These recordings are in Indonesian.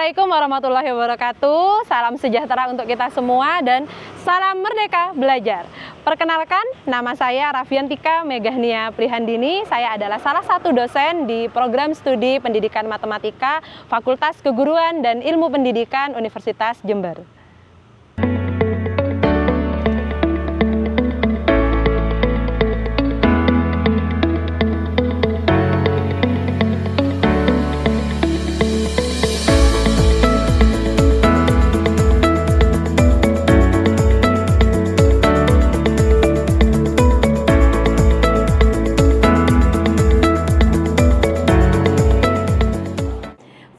Assalamualaikum warahmatullahi wabarakatuh. Salam sejahtera untuk kita semua dan salam merdeka belajar. Perkenalkan, nama saya Rafiantika Megahnia Prihandini. Saya adalah salah satu dosen di program studi Pendidikan Matematika Fakultas Keguruan dan Ilmu Pendidikan Universitas Jember.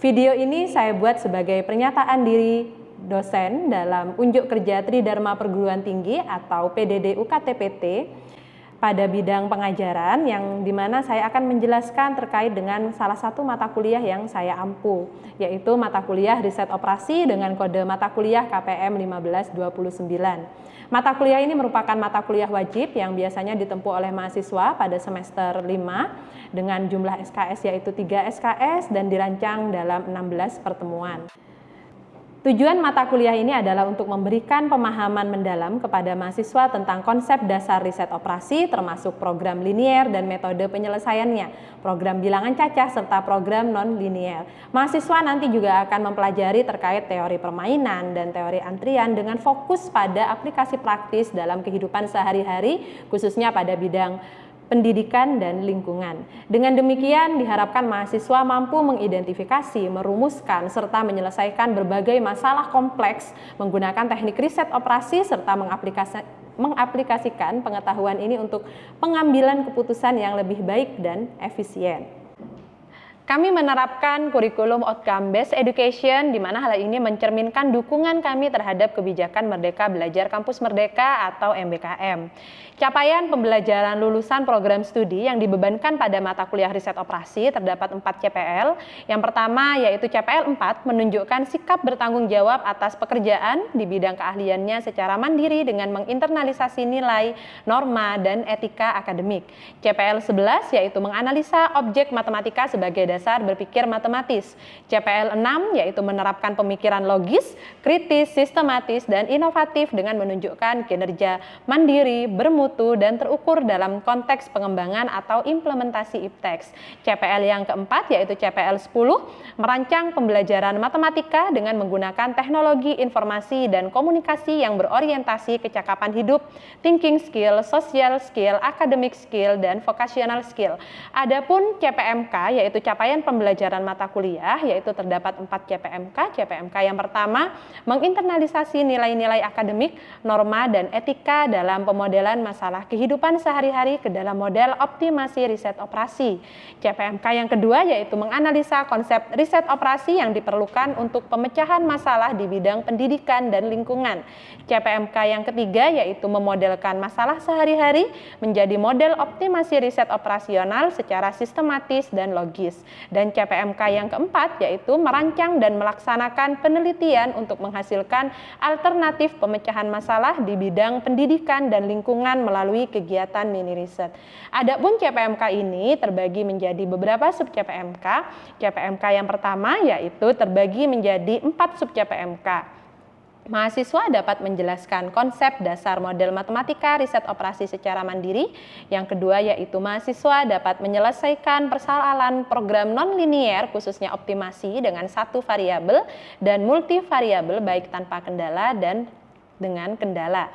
Video ini saya buat sebagai pernyataan diri dosen dalam unjuk kerja Tridharma Perguruan Tinggi atau PDD UKT-PT pada bidang pengajaran yang dimana saya akan menjelaskan terkait dengan salah satu mata kuliah yang saya ampu, yaitu mata kuliah riset operasi dengan kode mata kuliah KPM 1529. Mata kuliah ini merupakan mata kuliah wajib yang biasanya ditempuh oleh mahasiswa pada semester 5 dengan jumlah SKS yaitu 3 SKS dan dirancang dalam 16 pertemuan. Tujuan mata kuliah ini adalah untuk memberikan pemahaman mendalam kepada mahasiswa tentang konsep dasar riset operasi termasuk program linier dan metode penyelesaiannya, program bilangan cacah serta program non-linier. Mahasiswa nanti juga akan mempelajari terkait teori permainan dan teori antrian dengan fokus pada aplikasi praktis dalam kehidupan sehari-hari khususnya pada bidang pendidikan dan lingkungan. Dengan demikian diharapkan mahasiswa mampu mengidentifikasi, merumuskan, serta menyelesaikan berbagai masalah kompleks menggunakan teknik riset operasi serta mengaplikasikan pengetahuan ini untuk pengambilan keputusan yang lebih baik dan efisien. Kami menerapkan kurikulum outcome based education di mana hal ini mencerminkan dukungan kami terhadap kebijakan Merdeka Belajar Kampus Merdeka atau MBKM. Capaian pembelajaran lulusan program studi yang dibebankan pada mata kuliah riset operasi terdapat 4 CPL. Yang pertama yaitu CPL 4 menunjukkan sikap bertanggung jawab atas pekerjaan di bidang keahliannya secara mandiri dengan menginternalisasi nilai, norma, dan etika akademik. CPL 11 yaitu menganalisa objek matematika sebagai dasar berpikir matematis. CPL 6 yaitu menerapkan pemikiran logis, kritis, sistematis, dan inovatif dengan menunjukkan kinerja mandiri, bermutu, dan terukur dalam konteks pengembangan atau implementasi IPTEX. CPL yang keempat yaitu CPL 10 merancang pembelajaran matematika dengan menggunakan teknologi informasi dan komunikasi yang berorientasi kecakapan hidup, thinking skill, social skill, academic skill, dan vocational skill. Adapun CPMK yaitu capaian pembelajaran mata kuliah yaitu terdapat 4 CPMK. CPMK yang pertama menginternalisasi nilai-nilai akademik, norma, dan etika dalam pemodelan masalah kehidupan sehari-hari ke dalam model optimasi riset operasi. CPMK yang kedua yaitu menganalisa konsep riset operasi yang diperlukan untuk pemecahan masalah di bidang pendidikan dan lingkungan. CPMK yang ketiga yaitu memodelkan masalah sehari-hari menjadi model optimasi riset operasional secara sistematis dan logis. Dan CPMK yang keempat yaitu merancang dan melaksanakan penelitian untuk menghasilkan alternatif pemecahan masalah di bidang pendidikan dan lingkungan melalui kegiatan mini riset. Adapun CPMK ini terbagi menjadi beberapa sub CPMK. CPMK yang pertama yaitu terbagi menjadi 4 sub CPMK. Mahasiswa dapat menjelaskan konsep dasar model matematika riset operasi secara mandiri. Yang kedua yaitu mahasiswa dapat menyelesaikan persoalan program non-linier khususnya optimasi dengan satu variabel dan multivariabel baik tanpa kendala dan dengan kendala.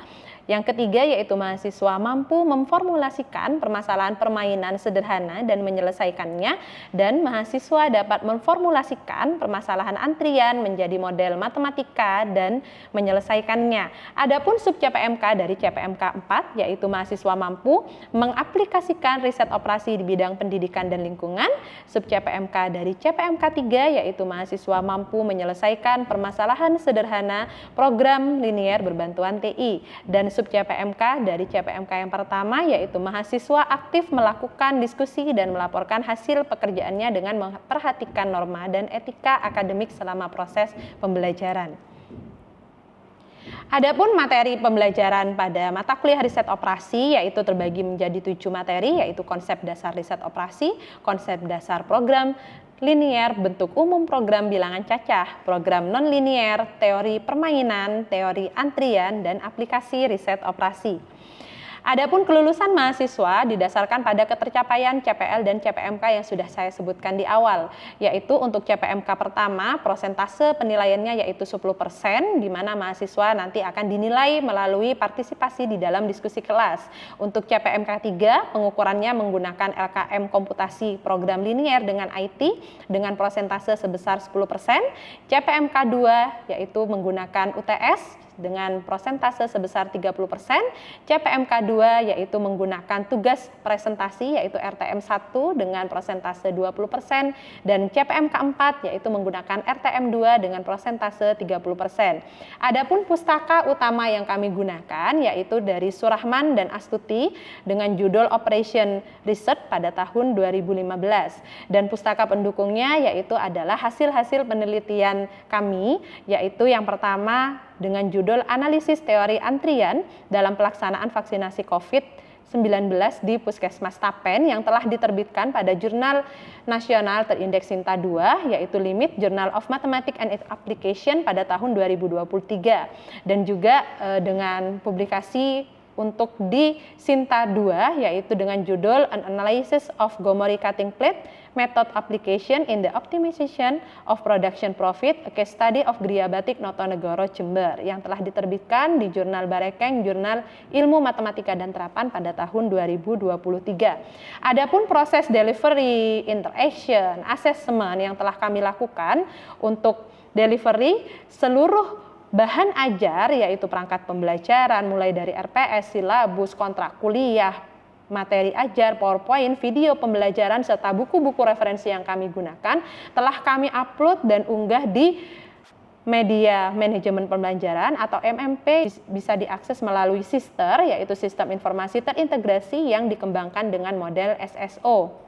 Yang ketiga yaitu mahasiswa mampu memformulasikan permasalahan permainan sederhana dan menyelesaikannya, dan mahasiswa dapat memformulasikan permasalahan antrian menjadi model matematika dan menyelesaikannya. Adapun sub CPMK dari CPMK 4 yaitu mahasiswa mampu mengaplikasikan riset operasi di bidang pendidikan dan lingkungan. Sub CPMK dari CPMK 3 yaitu mahasiswa mampu menyelesaikan permasalahan sederhana program linier berbantuan TI. Dan sub CPMK dari CPMK yang pertama yaitu mahasiswa aktif melakukan diskusi dan melaporkan hasil pekerjaannya dengan memperhatikan norma dan etika akademik selama proses pembelajaran. Adapun materi pembelajaran pada mata kuliah riset operasi yaitu terbagi menjadi 7 materi, yaitu konsep dasar riset operasi, konsep dasar program linier, bentuk umum program bilangan cacah, program non-linier, teori permainan, teori antrian, dan aplikasi riset operasi. Adapun kelulusan mahasiswa didasarkan pada ketercapaian CPL dan CPMK yang sudah saya sebutkan di awal, yaitu untuk CPMK pertama, prosentase penilaiannya yaitu 10%, di mana mahasiswa nanti akan dinilai melalui partisipasi di dalam diskusi kelas. Untuk CPMK 3, pengukurannya menggunakan LKM komputasi program linier dengan IT dengan prosentase sebesar 10%, CPMK 2 yaitu menggunakan UTS dengan prosentase sebesar 30%, CPMK 2 yaitu menggunakan tugas presentasi yaitu RTM 1 dengan prosentase 20%, dan CPMK 4 yaitu menggunakan RTM 2 dengan prosentase 30%. Adapun pustaka utama yang kami gunakan yaitu dari Surahman dan Astuti dengan judul Operation Research pada tahun 2015, dan pustaka pendukungnya yaitu adalah hasil-hasil penelitian kami, yaitu yang pertama dengan judul Analisis Teori Antrian dalam Pelaksanaan Vaksinasi COVID-19 di Puskesmas Tapen yang telah diterbitkan pada Jurnal Nasional Terindeks Sinta 2, yaitu Limit Journal of Mathematics and Its Application pada tahun 2023, dan juga dengan publikasi untuk di Sinta 2 yaitu dengan judul An Analysis of Gomori Cutting Plate Method Application in the Optimization of Production Profit, a Case Study of Gria Batik Notonegoro Jember yang telah diterbitkan di Jurnal Barekeng Jurnal Ilmu Matematika dan Terapan pada tahun 2023. Adapun proses delivery, interaction, assessment yang telah kami lakukan untuk delivery seluruh bahan ajar yaitu perangkat pembelajaran mulai dari RPS, silabus, kontrak kuliah, materi ajar, PowerPoint, video pembelajaran, serta buku-buku referensi yang kami gunakan telah kami upload dan unggah di media manajemen pembelajaran atau MMP, bisa diakses melalui Sister yaitu Sistem Informasi Terintegrasi yang dikembangkan dengan model SSO.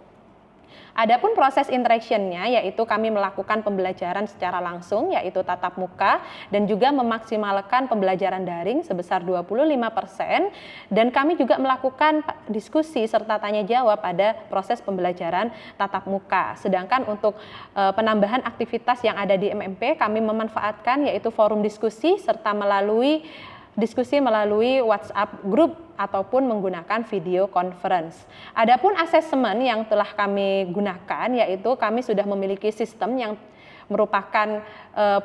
Adapun proses interaction-nya yaitu kami melakukan pembelajaran secara langsung yaitu tatap muka dan juga memaksimalkan pembelajaran daring sebesar 25%, dan kami juga melakukan diskusi serta tanya jawab pada proses pembelajaran tatap muka. Sedangkan untuk penambahan aktivitas yang ada di MMP kami memanfaatkan yaitu forum diskusi serta melalui WhatsApp group ataupun menggunakan video conference. Adapun asesmen yang telah kami gunakan yaitu kami sudah memiliki sistem yang merupakan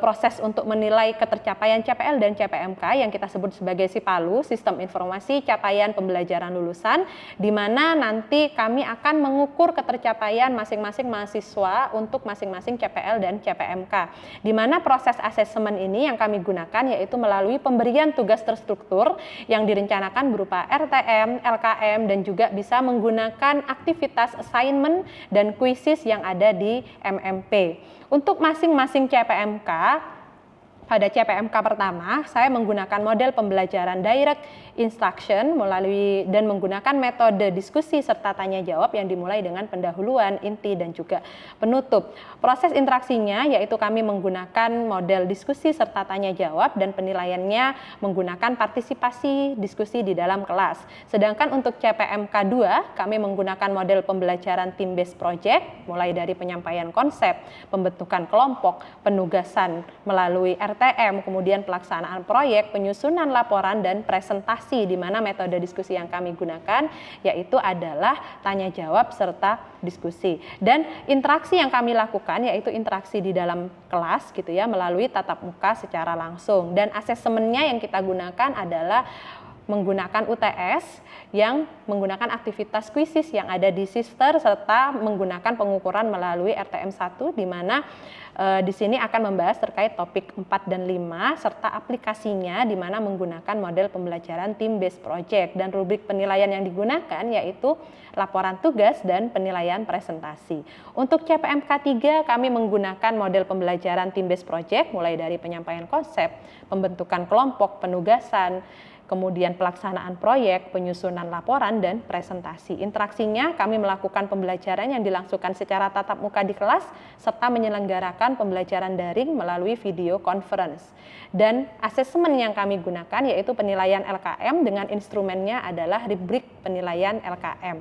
proses untuk menilai ketercapaian CPL dan CPMK yang kita sebut sebagai SIPALU, Sistem Informasi Capaian Pembelajaran Lulusan, di mana nanti kami akan mengukur ketercapaian masing-masing mahasiswa untuk masing-masing CPL dan CPMK. Di mana proses asesmen ini yang kami gunakan yaitu melalui pemberian tugas terstruktur yang direncanakan berupa RTM, LKM, dan juga bisa menggunakan aktivitas assignment dan quizzes yang ada di MMP. Untuk masing-masing CPMK, pada CPMK pertama, saya menggunakan model pembelajaran direct instruction dan menggunakan metode diskusi serta tanya jawab yang dimulai dengan pendahuluan, inti, dan juga penutup. Proses interaksinya yaitu kami menggunakan model diskusi serta tanya jawab dan penilaiannya menggunakan partisipasi diskusi di dalam kelas. Sedangkan untuk CPMK 2, kami menggunakan model pembelajaran team-based project mulai dari penyampaian konsep, pembentukan kelompok, penugasan melalui RTM, kemudian pelaksanaan proyek, penyusunan laporan, dan presentasi, di mana metode diskusi yang kami gunakan yaitu adalah tanya jawab serta diskusi. Dan interaksi yang kami lakukan yaitu interaksi di dalam kelas gitu ya, melalui tatap muka secara langsung. Dan asesmennya yang kita gunakan adalah menggunakan UTS yang menggunakan aktivitas kuisis yang ada di Sister serta menggunakan pengukuran melalui RTM 1, di mana di sini akan membahas terkait topik 4 dan 5 serta aplikasinya, di mana menggunakan model pembelajaran team-based project, dan rubrik penilaian yang digunakan yaitu laporan tugas dan penilaian presentasi. Untuk CPMK 3 kami menggunakan model pembelajaran team-based project mulai dari penyampaian konsep, pembentukan kelompok, penugasan, kemudian pelaksanaan proyek, penyusunan laporan, dan presentasi. Interaksinya kami melakukan pembelajaran yang dilangsungkan secara tatap muka di kelas serta menyelenggarakan pembelajaran daring melalui video conference. Dan asesmen yang kami gunakan yaitu penilaian LKM dengan instrumennya adalah rubrik penilaian LKM.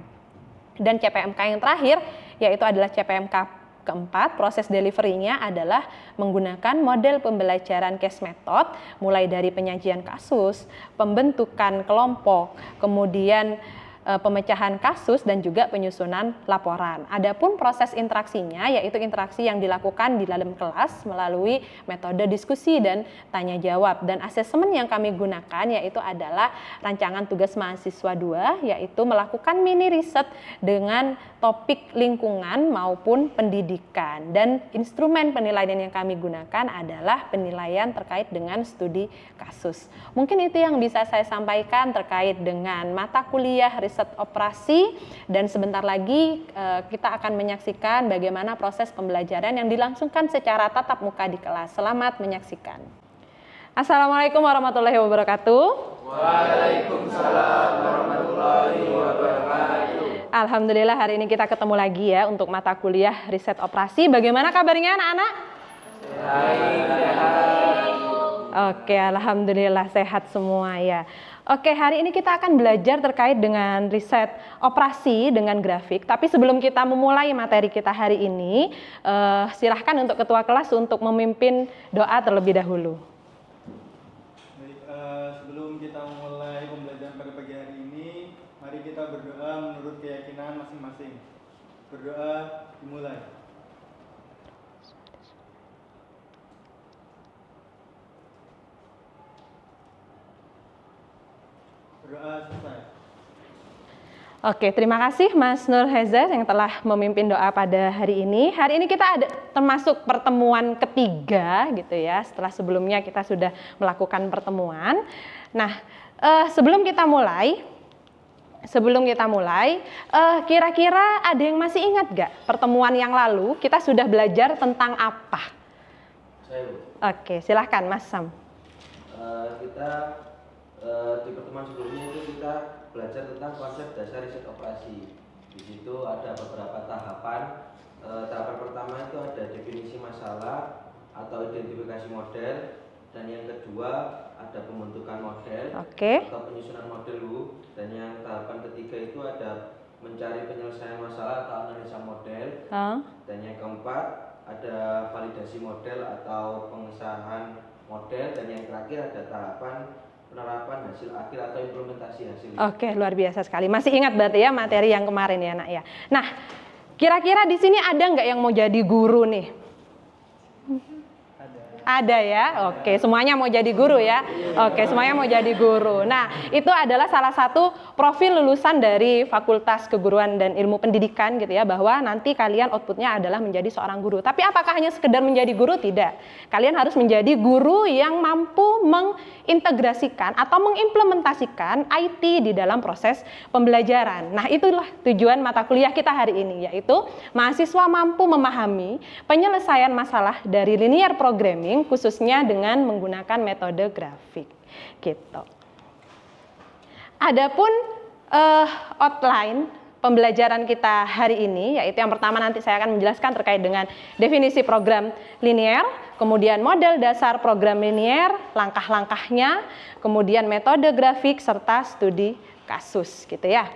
Dan CPMK yang terakhir yaitu adalah CPMK keempat, proses delivery-nya adalah menggunakan model pembelajaran case method, mulai dari penyajian kasus, pembentukan kelompok, kemudian pemecahan kasus dan juga penyusunan laporan. Adapun proses interaksinya yaitu interaksi yang dilakukan di dalam kelas melalui metode diskusi dan tanya jawab, dan asesmen yang kami gunakan yaitu adalah rancangan tugas mahasiswa 2 yaitu melakukan mini riset dengan topik lingkungan maupun pendidikan, dan instrumen penilaian yang kami gunakan adalah penilaian terkait dengan studi kasus. Mungkin itu yang bisa saya sampaikan terkait dengan mata kuliah riset operasi, dan sebentar lagi kita akan menyaksikan bagaimana proses pembelajaran yang dilangsungkan secara tatap muka di kelas. Selamat menyaksikan. Assalamualaikum warahmatullahi wabarakatuh. Waalaikumsalam warahmatullahi wabarakatuh. Alhamdulillah hari ini kita ketemu lagi ya untuk mata kuliah riset operasi. Bagaimana kabarnya anak-anak? Oke, alhamdulillah sehat semua ya. Oke, hari ini kita akan belajar terkait dengan riset operasi dengan grafik. Tapi sebelum kita memulai materi kita hari ini, silahkan untuk ketua kelas untuk memimpin doa terlebih dahulu. Baik, sebelum kita memulai pembelajaran pada pagi hari ini, mari kita berdoa menurut keyakinan masing-masing. Berdoa dimulai. Berdoa selesai. Oke, terima kasih Mas Nur Heza yang telah memimpin doa pada hari ini. Hari ini kita ada termasuk pertemuan ketiga gitu ya, setelah sebelumnya kita sudah melakukan pertemuan. Nah, sebelum kita mulai, kira-kira ada yang masih ingat gak pertemuan yang lalu kita sudah belajar tentang apa? Saya, Bu. Oke, silahkan Mas Sam. Kita di pertemuan sebelumnya itu kita belajar tentang konsep dasar riset operasi. Di situ ada beberapa tahapan. Tahapan pertama itu ada definisi masalah atau identifikasi model, dan yang kedua ada pembentukan model atau penyusunan model, Bu. Dan yang tahapan ketiga itu ada mencari penyelesaian masalah atau analisa model. Dan yang keempat ada validasi model atau pengesahan model, dan yang terakhir ada tahapan penerapan hasil akhir atau implementasi hasil. Oke, luar biasa sekali. Masih ingat berarti ya materi yang kemarin ya, Nak ya. Nah, kira-kira di sini ada nggak yang mau jadi guru nih? Ada ya, oke, semuanya mau jadi guru ya. Oke, semuanya mau jadi guru. Nah, itu adalah salah satu profil lulusan dari Fakultas Keguruan dan Ilmu Pendidikan gitu ya, bahwa nanti kalian outputnya adalah menjadi seorang guru. Tapi apakah hanya sekedar menjadi guru? Tidak. Kalian harus menjadi guru yang mampu mengintegrasikan atau mengimplementasikan IT di dalam proses pembelajaran. Nah, itulah tujuan mata kuliah kita hari ini, yaitu mahasiswa mampu memahami penyelesaian masalah dari linear programming khususnya dengan menggunakan metode grafik gitu. Adapun outline pembelajaran kita hari ini, yaitu yang pertama nanti saya akan menjelaskan terkait dengan definisi program linear, kemudian model dasar program linear, langkah-langkahnya, kemudian metode grafik serta studi kasus gitu ya.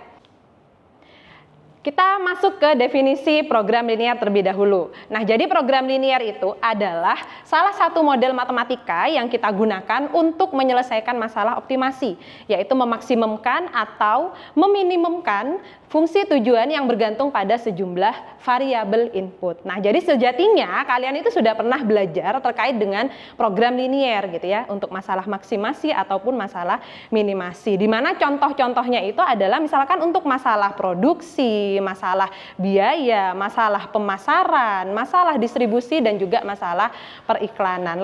Kita masuk ke definisi program linear terlebih dahulu. Nah, jadi program linear itu adalah salah satu model matematika yang kita gunakan untuk menyelesaikan masalah optimasi, yaitu memaksimumkan atau meminimumkan fungsi tujuan yang bergantung pada sejumlah variabel input. Nah, jadi sejatinya kalian itu sudah pernah belajar terkait dengan program linear gitu ya, untuk masalah maksimasi ataupun masalah minimasi. Di mana contoh-contohnya itu adalah misalkan untuk masalah produksi, masalah biaya, masalah pemasaran, masalah distribusi, dan juga masalah periklanan,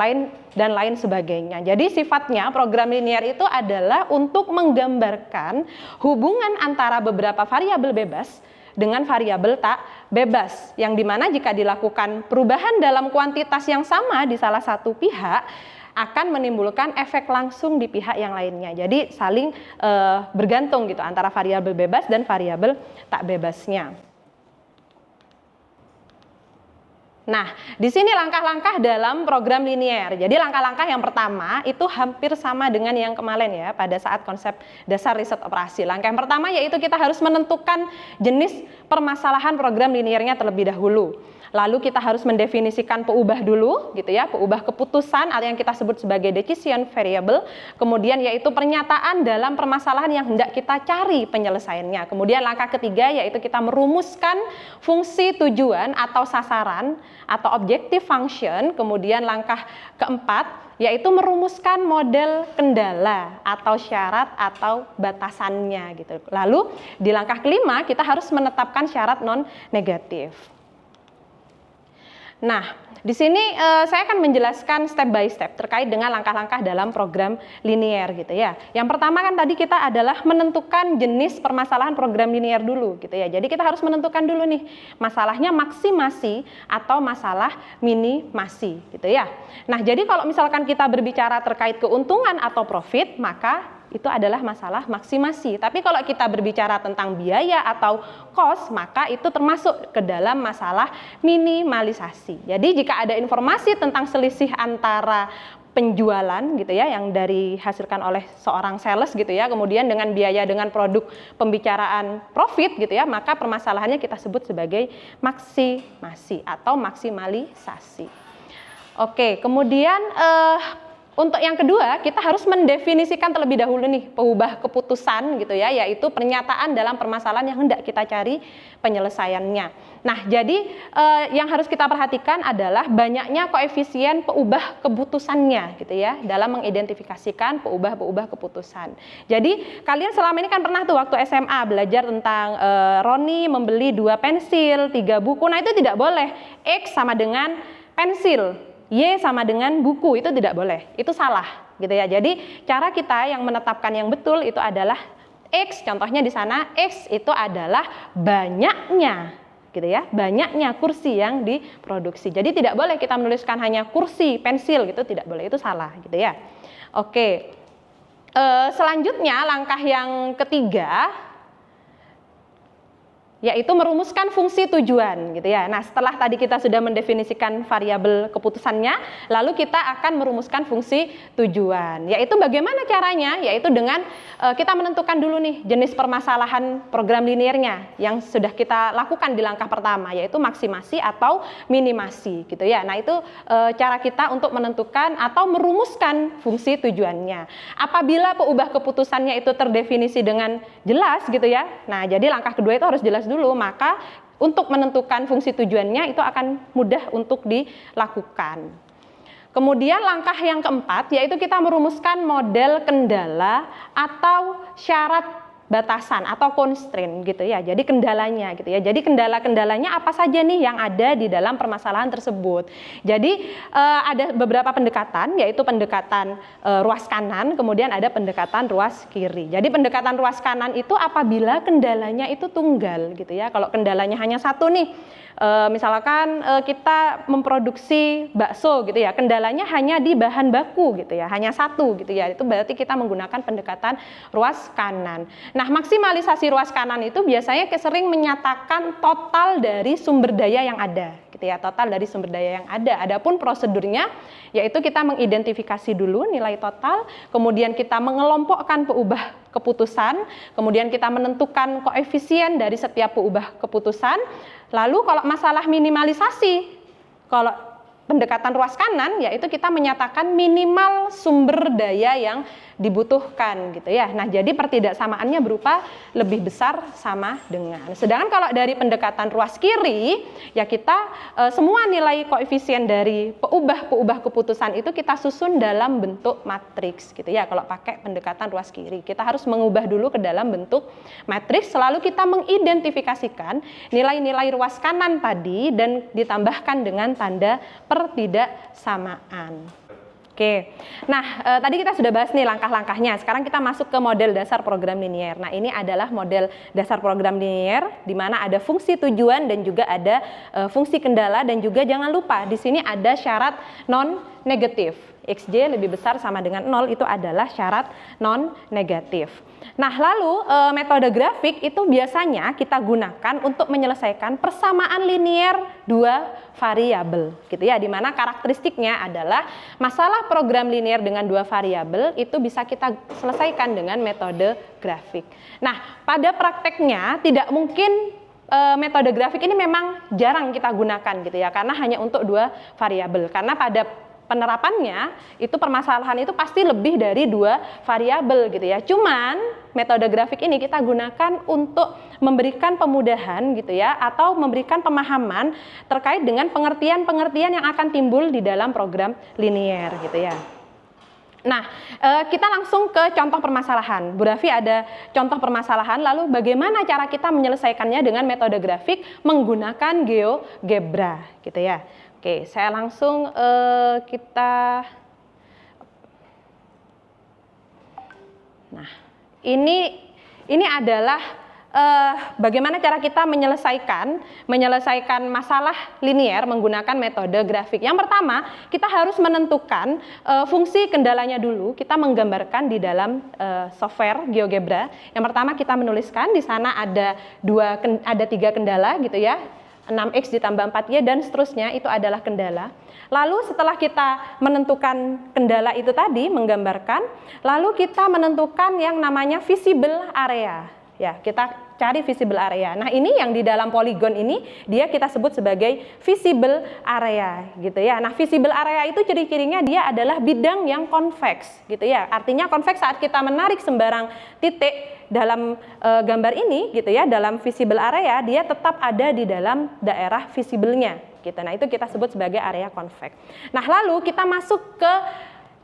lain sebagainya. Jadi sifatnya program linear itu adalah untuk menggambarkan hubungan antara beberapa variabel bebas dengan variabel tak bebas, yang dimana jika dilakukan perubahan dalam kuantitas yang sama di salah satu pihak akan menimbulkan efek langsung di pihak yang lainnya. Jadi saling bergantung gitu antara variabel bebas dan variabel tak bebasnya. Nah, di sini langkah-langkah dalam program linear. Jadi langkah-langkah yang pertama itu hampir sama dengan yang kemarin ya pada saat konsep dasar riset operasi. Langkah yang pertama yaitu kita harus menentukan jenis permasalahan program linearnya terlebih dahulu. Lalu kita harus mendefinisikan peubah dulu gitu ya, peubah keputusan atau yang kita sebut sebagai decision variable. Kemudian yaitu pernyataan dalam permasalahan yang hendak kita cari penyelesaiannya. Kemudian langkah ketiga yaitu kita merumuskan fungsi tujuan atau sasaran atau objective function. Kemudian langkah keempat yaitu merumuskan model kendala atau syarat atau batasannya gitu. Lalu di langkah kelima kita harus menetapkan syarat non negatif. Nah, di sini saya akan menjelaskan step by step terkait dengan langkah-langkah dalam program linear gitu ya. Yang pertama kan tadi kita adalah menentukan jenis permasalahan program linear dulu gitu ya. Jadi kita harus menentukan dulu nih masalahnya maksimasi atau masalah minimasi gitu ya. Nah, jadi kalau misalkan kita berbicara terkait keuntungan atau profit, maka itu adalah masalah maksimasi. Tapi kalau kita berbicara tentang biaya atau cost, maka itu termasuk ke dalam masalah minimalisasi. Jadi jika ada informasi tentang selisih antara penjualan gitu ya yang dihasilkan oleh seorang sales gitu ya, kemudian dengan biaya dengan produk pembicaraan profit gitu ya, maka permasalahannya kita sebut sebagai maksimasi atau maksimalisasi. Oke, kemudian untuk yang kedua, kita harus mendefinisikan terlebih dahulu nih peubah keputusan gitu ya, yaitu pernyataan dalam permasalahan yang hendak kita cari penyelesaiannya. Nah, jadi yang harus kita perhatikan adalah banyaknya koefisien peubah keputusannya gitu ya, dalam mengidentifikasikan peubah keputusan. Jadi kalian selama ini kan pernah tuh waktu SMA belajar tentang Roni membeli 2 pensil, 3 buku. Nah, itu tidak boleh. X sama dengan pensil, Y sama dengan buku, itu tidak boleh, itu salah gitu ya. Jadi cara kita yang menetapkan yang betul itu adalah X, contohnya di sana X itu adalah banyaknya gitu ya, banyaknya kursi yang diproduksi. Jadi tidak boleh kita menuliskan hanya kursi, pensil gitu, tidak boleh, itu salah gitu ya. Oke, selanjutnya langkah yang ketiga yaitu merumuskan fungsi tujuan gitu ya. Nah, setelah tadi kita sudah mendefinisikan variabel keputusannya, lalu kita akan merumuskan fungsi tujuan. Yaitu bagaimana caranya? Yaitu dengan kita menentukan dulu nih jenis permasalahan program linearnya yang sudah kita lakukan di langkah pertama, yaitu maksimasi atau minimasi gitu ya. Nah, itu cara kita untuk menentukan atau merumuskan fungsi tujuannya. Apabila peubah keputusannya itu terdefinisi dengan jelas gitu ya. Nah, jadi langkah kedua itu harus jelas dulu, maka untuk menentukan fungsi tujuannya itu akan mudah untuk dilakukan. Kemudian langkah yang keempat yaitu kita merumuskan model kendala atau syarat batasan atau constraint gitu ya. Jadi kendalanya gitu ya. Jadi kendala-kendalanya apa saja nih yang ada di dalam permasalahan tersebut. Jadi ada beberapa pendekatan, yaitu pendekatan ruas kanan, kemudian ada pendekatan ruas kiri. Jadi pendekatan ruas kanan itu apabila kendalanya itu tunggal gitu ya. Kalau kendalanya hanya satu nih, misalkan kita memproduksi bakso gitu ya, kendalanya hanya di bahan baku gitu ya, hanya satu gitu ya, itu berarti kita menggunakan pendekatan ruas kanan. Nah, maksimalisasi ruas kanan itu biasanya sering menyatakan total dari sumber daya yang ada gitu ya, total dari sumber daya yang ada. Adapun prosedurnya yaitu kita mengidentifikasi dulu nilai total, kemudian kita mengelompokkan peubah keputusan, kemudian kita menentukan koefisien dari setiap peubah keputusan. Lalu kalau masalah minimalisasi, kalau pendekatan ruas kanan yaitu kita menyatakan minimal sumber daya yang dibutuhkan gitu ya. Nah, jadi pertidaksamaannya berupa lebih besar sama dengan. Sedangkan kalau dari pendekatan ruas kiri ya kita semua nilai koefisien dari peubah keputusan itu kita susun dalam bentuk matriks gitu ya. Kalau pakai pendekatan ruas kiri, kita harus mengubah dulu ke dalam bentuk matriks, selalu kita mengidentifikasikan nilai-nilai ruas kanan tadi dan ditambahkan dengan tanda pertidaksamaan. Oke, nah tadi kita sudah bahas nih langkah-langkahnya. Sekarang kita masuk ke model dasar program linear. Nah, ini adalah model dasar program linear di mana ada fungsi tujuan dan juga ada fungsi kendala, dan juga jangan lupa di sini ada syarat non negatif. XJ lebih besar sama dengan 0 itu adalah syarat non-negatif. Nah, lalu metode grafik itu biasanya kita gunakan untuk menyelesaikan persamaan linier dua variabel, gitu ya, di mana karakteristiknya adalah masalah program linier dengan dua variabel itu bisa kita selesaikan dengan metode grafik. Nah, pada prakteknya tidak mungkin metode grafik ini memang jarang kita gunakan, gitu ya, karena hanya untuk dua variabel. Karena pada penerapannya itu permasalahan itu pasti lebih dari dua variabel, gitu ya. Cuman metode grafik ini kita gunakan untuk memberikan pemudahan, gitu ya, atau memberikan pemahaman terkait dengan pengertian-pengertian yang akan timbul di dalam program linier, gitu ya. Nah, kita langsung ke contoh permasalahan. Bu Raffi ada contoh permasalahan, lalu bagaimana cara kita menyelesaikannya dengan metode grafik menggunakan GeoGebra, gitu ya. Oke, saya langsung Nah, ini adalah bagaimana cara kita menyelesaikan masalah linier menggunakan metode grafik. Yang pertama, kita harus menentukan fungsi kendalanya dulu. Kita menggambarkan di dalam software GeoGebra. Yang pertama kita menuliskan di sana ada 3 kendala, gitu ya. 6x ditambah 4y dan seterusnya itu adalah kendala. Lalu setelah kita menentukan kendala itu tadi, menggambarkan, lalu kita menentukan yang namanya visible area. Ya, kita cari visible area. Nah, ini yang di dalam poligon ini dia kita sebut sebagai visible area, gitu ya. Nah, visible area itu ciri-cirinya dia adalah bidang yang konveks, gitu ya. Artinya konveks saat kita menarik sembarang titik dalam gambar ini, gitu ya, dalam visible area dia tetap ada di dalam daerah visible-nya, gitu. Nah, itu kita sebut sebagai area konveks. Nah, lalu kita masuk ke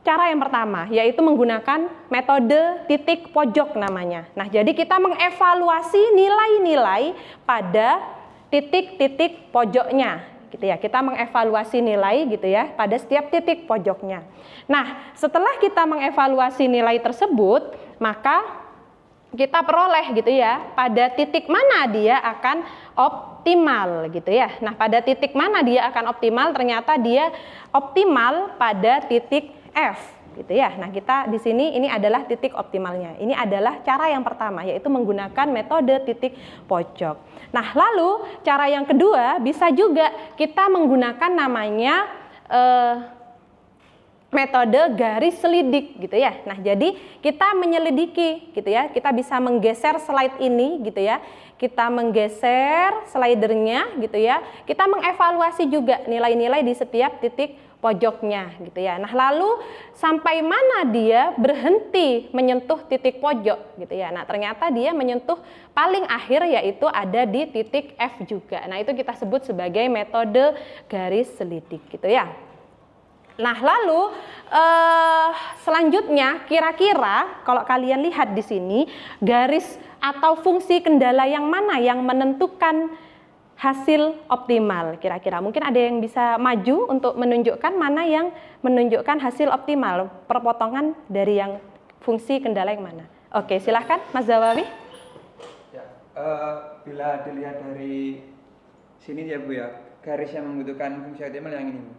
cara yang pertama, yaitu menggunakan metode titik pojok namanya. Nah, jadi kita mengevaluasi nilai-nilai pada titik-titik pojoknya, gitu ya. Kita mengevaluasi nilai, gitu ya, pada setiap titik pojoknya. Nah, setelah kita mengevaluasi nilai tersebut, maka kita peroleh, gitu ya, pada titik mana dia akan optimal, gitu ya. Nah, pada titik mana dia akan optimal, ternyata dia optimal pada titik F, gitu ya. Nah, kita di sini ini adalah titik optimalnya. Ini adalah cara yang pertama, yaitu menggunakan metode titik pojok. Nah, lalu cara yang kedua bisa juga kita menggunakan namanya metode garis selidik, gitu ya. Nah, jadi kita menyelidiki, gitu ya. Kita bisa menggeser slide ini, gitu ya. Kita menggeser slidernya, gitu ya. Kita mengevaluasi juga nilai-nilai di setiap titik pojoknya, gitu ya. Nah, lalu sampai mana dia berhenti menyentuh titik pojok, gitu ya. Nah, ternyata dia menyentuh paling akhir, yaitu ada di titik F juga. Nah, itu kita sebut sebagai metode garis selidik, gitu ya. Nah, lalu selanjutnya kira-kira kalau kalian lihat di sini garis atau fungsi kendala yang mana yang menentukan hasil optimal, kira-kira mungkin ada yang bisa maju untuk menunjukkan mana yang menunjukkan hasil optimal, perpotongan dari yang fungsi kendala yang mana. Oke, silahkan Mas Zawawi. Ya, bila dilihat dari sini ya Bu ya, garis yang membutuhkan fungsi optimal yang ini Bu.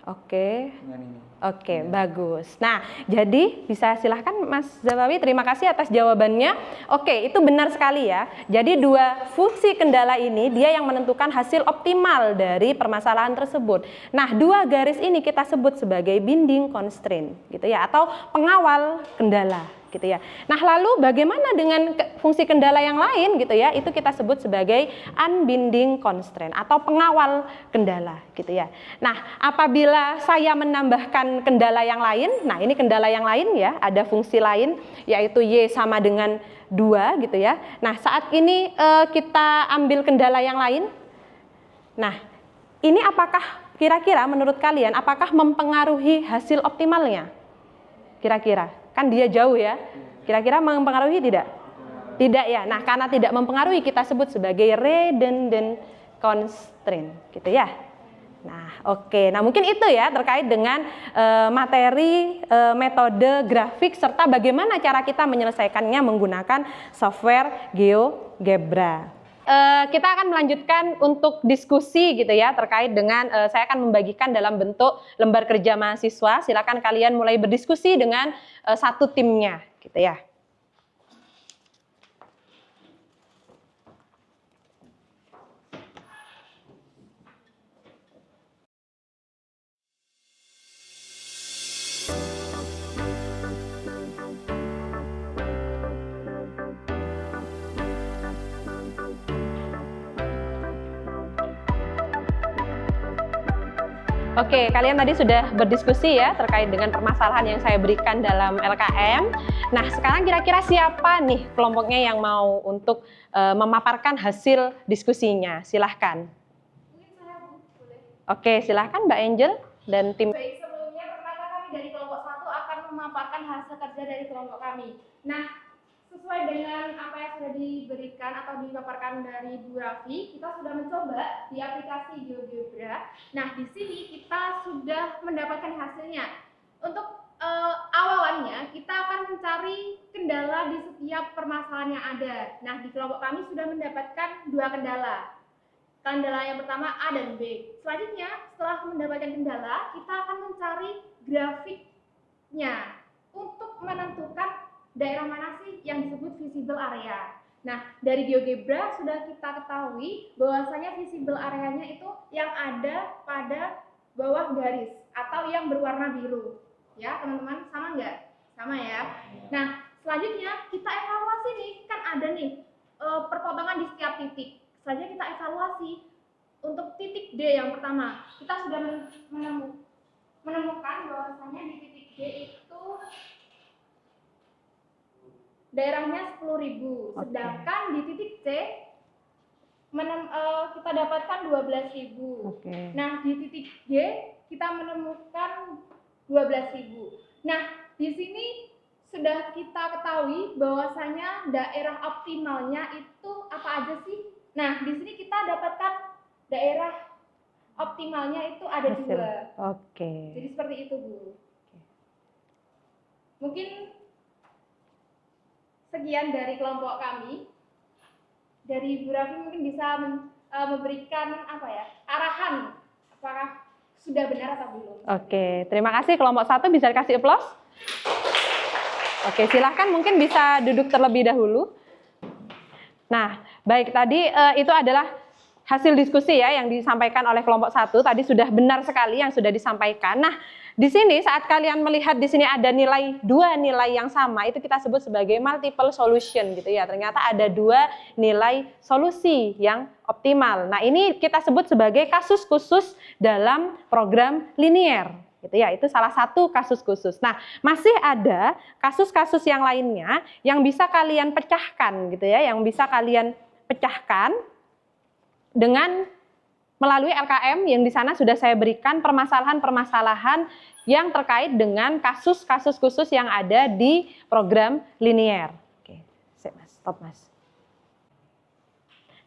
Oke. Dengan ini. Oke, bagus. Nah, jadi bisa silahkan Mas Zawawi, terima kasih atas jawabannya. Oke, itu benar sekali ya. Jadi dua fungsi kendala ini dia yang menentukan hasil optimal dari permasalahan tersebut. Nah, dua garis ini kita sebut sebagai binding constraint, gitu ya, atau pengawal kendala, gitu ya. Nah, lalu bagaimana dengan fungsi kendala yang lain, gitu ya? Itu kita sebut sebagai unbinding constraint atau pengawal kendala, gitu ya. Nah, apabila saya menambahkan kendala yang lain, nah ini kendala yang lain ya, ada fungsi lain yaitu Y sama dengan 2, gitu ya. Nah, saat ini kita ambil kendala yang lain. Nah, ini apakah kira-kira menurut kalian apakah mempengaruhi hasil optimalnya? Kira-kira, kan dia jauh ya. Kira-kira mempengaruhi tidak? Tidak ya. Nah, karena tidak mempengaruhi kita sebut sebagai redundant constraint, gitu ya. Nah, oke. Nah, mungkin itu ya terkait dengan materi metode grafik serta bagaimana cara kita menyelesaikannya menggunakan software GeoGebra. kita akan melanjutkan untuk diskusi gitu ya terkait dengan saya akan membagikan dalam bentuk lembar kerja mahasiswa. Silakan kalian mulai berdiskusi dengan satu timnya gitu ya. Oke, kalian tadi sudah berdiskusi ya terkait dengan permasalahan yang saya berikan dalam LKM. Nah, sekarang kira-kira siapa nih kelompoknya yang mau untuk memaparkan hasil diskusinya? Silahkan. Mungkin saya, Bu, boleh. Oke, silahkan Mbak Angel dan tim. Baik, sebelumnya pertama kami dari kelompok 1 akan memaparkan hasil kerja dari kelompok kami. Nah, sesuai dengan apa yang sudah diberikan atau dipaparkan dari Bu Raffi, kita sudah mencoba di aplikasi GeoGebra. Nah, di sini kita sudah mendapatkan hasilnya. Untuk awalannya, kita akan mencari kendala di setiap permasalahan yang ada. Nah, di kelompok kami sudah mendapatkan 2 kendala. Kendala yang pertama A dan B. Selanjutnya, setelah mendapatkan kendala, kita akan mencari grafiknya untuk menentukan daerah mana sih yang disebut visible area. Nah, dari GeoGebra sudah kita ketahui bahwasanya visible areanya itu yang ada pada bawah garis atau yang berwarna biru. Ya, teman-teman, sama nggak? Sama ya. Nah, selanjutnya kita evaluasi nih, kan ada nih perpotongan di setiap titik. Selanjutnya kita evaluasi untuk titik D yang pertama. Kita sudah menemukan bahwasanya di titik D itu daerahnya 10.000, sedangkan di titik C kita dapatkan 12.000. Nah, di titik G kita menemukan 12.000. Nah, di sini sudah kita ketahui bahwasanya daerah optimalnya itu apa aja sih? Nah, di sini kita dapatkan daerah optimalnya itu ada 2. Oke. Jadi seperti itu, Bu. Mungkin sekian dari kelompok kami. Dari Bu Raffi mungkin bisa memberikan apa ya, arahan apakah sudah benar atau belum. Oke, terima kasih kelompok 1, bisa kasih aplaus. Oke, silahkan mungkin bisa duduk terlebih dahulu. Nah, baik, tadi itu adalah hasil diskusi ya yang disampaikan oleh kelompok 1. Tadi sudah benar sekali yang sudah disampaikan. Nah, di sini saat kalian melihat di sini ada dua nilai yang sama, itu kita sebut sebagai multiple solution gitu ya. Ternyata ada 2 nilai solusi yang optimal. Nah, ini kita sebut sebagai kasus khusus dalam program linear gitu ya. Itu salah satu kasus khusus. Nah, masih ada kasus-kasus yang lainnya yang bisa kalian pecahkan gitu ya, yang bisa kalian pecahkan dengan melalui LKM yang di sana sudah saya berikan permasalahan-permasalahan yang terkait dengan kasus-kasus khusus yang ada di program linear. Oke, sip Mas, stop Mas.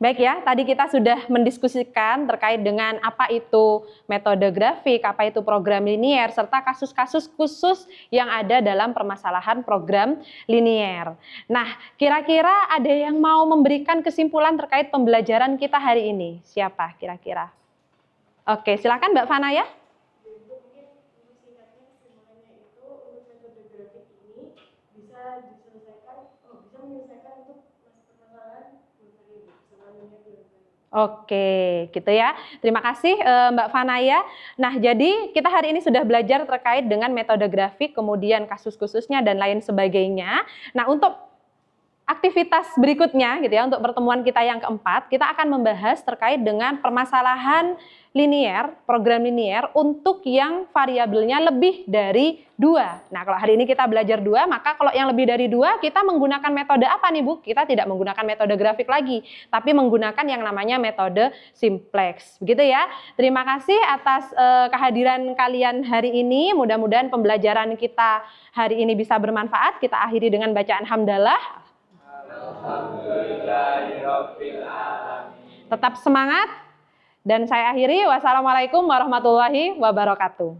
Baik ya, tadi kita sudah mendiskusikan terkait dengan apa itu metode grafik, apa itu program linear, serta kasus-kasus khusus yang ada dalam permasalahan program linear. Nah, kira-kira ada yang mau memberikan kesimpulan terkait pembelajaran kita hari ini? Siapa kira-kira? Oke, silakan Mbak Fana ya. Oke, gitu ya. Terima kasih Mbak Fanaya. Nah, jadi kita hari ini sudah belajar terkait dengan metode grafik, kemudian kasus khususnya dan lain sebagainya. Nah, untuk aktivitas berikutnya gitu ya, untuk pertemuan kita yang keempat, kita akan membahas terkait dengan permasalahan linear, program linear untuk yang variabelnya lebih dari 2. Nah, kalau hari ini kita belajar 2, maka kalau yang lebih dari 2 kita menggunakan metode apa nih Bu? Kita tidak menggunakan metode grafik lagi, tapi menggunakan yang namanya metode simplex. Begitu ya. Terima kasih atas kehadiran kalian hari ini. Mudah-mudahan pembelajaran kita hari ini bisa bermanfaat. Kita akhiri dengan bacaan hamdalah. Tetap semangat dan saya akhiri. Wassalamualaikum warahmatullahi wabarakatuh.